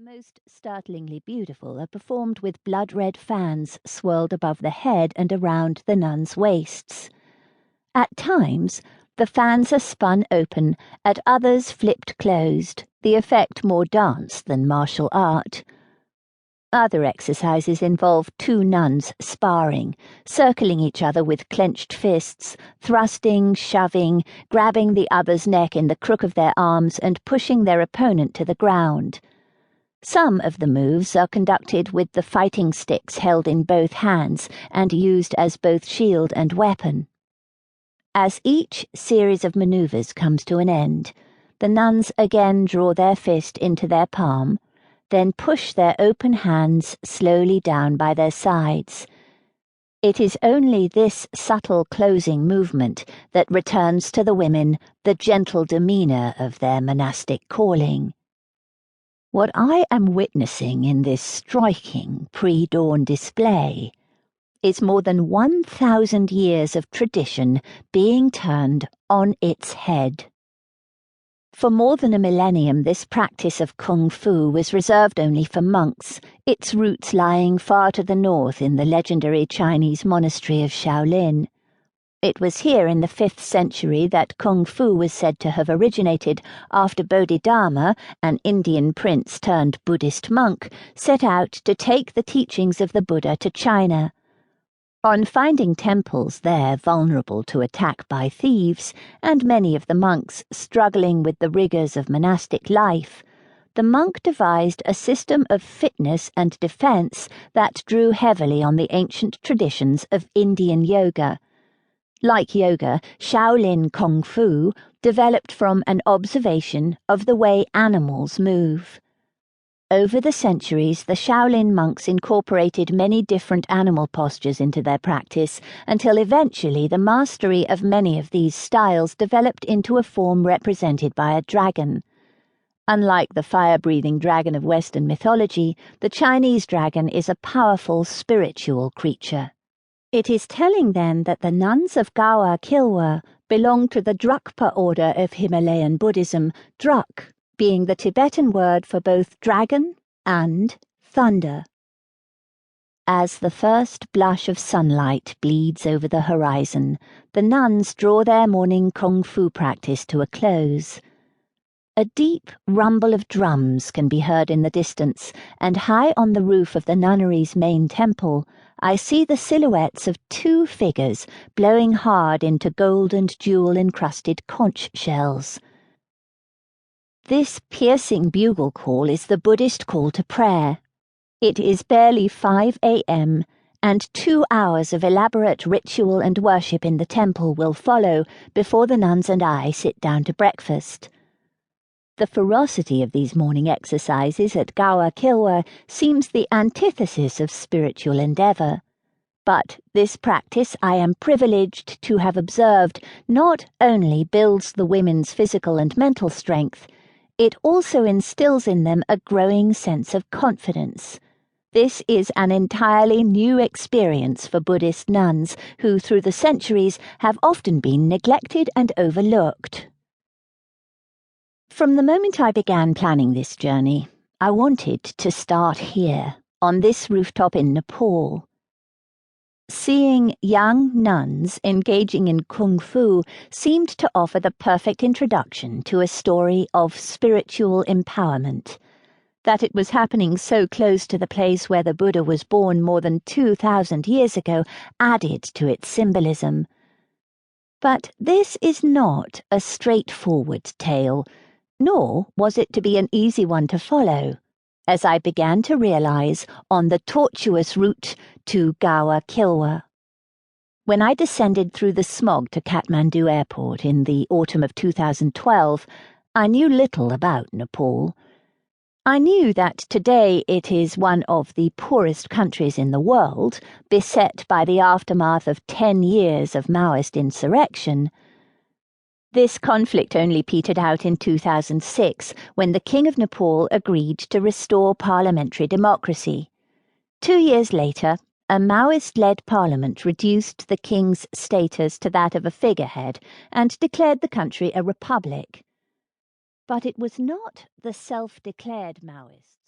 The most startlingly beautiful are performed with blood-red fans swirled above the head and around the nuns' waists. At times, the fans are spun open, at others flipped closed, the effect more dance than martial art. Other exercises involve two nuns sparring, circling each other with clenched fists, thrusting, shoving, grabbing the other's neck in the crook of their arms and pushing their opponent to the ground. Some of the moves are conducted with the fighting sticks held in both hands and used as both shield and weapon. As each series of maneuvers comes to an end, the nuns again draw their fist into their palm, then push their open hands slowly down by their sides. It is only this subtle closing movement that returns to the women the gentle demeanor of their monastic calling. What I am witnessing in this striking pre-dawn display is more than 1,000 years of tradition being turned on its head. For more than a millennium, this practice of kung fu was reserved only for monks, its roots lying far to the north in the legendary Chinese monastery of Shaolin. It was here in the 5th century that kung fu was said to have originated after Bodhidharma, an Indian prince turned Buddhist monk, set out to take the teachings of the Buddha to China. On finding temples there vulnerable to attack by thieves, and many of the monks struggling with the rigors of monastic life, the monk devised a system of fitness and defense that drew heavily on the ancient traditions of Indian yoga. Like yoga, Shaolin Kung Fu developed from an observation of the way animals move. Over the centuries, the Shaolin monks incorporated many different animal postures into their practice until eventually the mastery of many of these styles developed into a form represented by a dragon. Unlike the fire-breathing dragon of Western mythology, the Chinese dragon is a powerful spiritual creature. It is telling then that the nuns of Gawa Kilwa belong to the Drukpa order of Himalayan Buddhism, Druk being the Tibetan word for both dragon and thunder. As the first blush of sunlight bleeds over the horizon, the nuns draw their morning kung fu practice to a close. A deep rumble of drums can be heard in the distance, and high on the roof of the nunnery's main temple, I see the silhouettes of two figures blowing hard into gold and jewel-encrusted conch shells. This piercing bugle call is the Buddhist call to prayer. It is barely 5 a.m., and 2 hours of elaborate ritual and worship in the temple will follow before the nuns and I sit down to breakfast. The ferocity of these morning exercises at Gawa Kilwa seems the antithesis of spiritual endeavor. But this practice I am privileged to have observed not only builds the women's physical and mental strength, it also instills in them a growing sense of confidence. This is an entirely new experience for Buddhist nuns who, through the centuries, have often been neglected and overlooked. From the moment I began planning this journey, I wanted to start here, on this rooftop in Nepal. Seeing young nuns engaging in kung fu seemed to offer the perfect introduction to a story of spiritual empowerment. That it was happening so close to the place where the Buddha was born more than 2,000 years ago added to its symbolism. But this is not a straightforward tale, nor was it to be an easy one to follow, as I began to realize on the tortuous route to Gawa Kilwa. When I descended through the smog to Kathmandu Airport in the autumn of 2012, I knew little about Nepal. I knew that today it is one of the poorest countries in the world, beset by the aftermath of 10 years of Maoist insurrection. This conflict only petered out in 2006, when the King of Nepal agreed to restore parliamentary democracy. 2 years later, a Maoist-led parliament reduced the king's status to that of a figurehead and declared the country a republic. But it was not the self-declared Maoists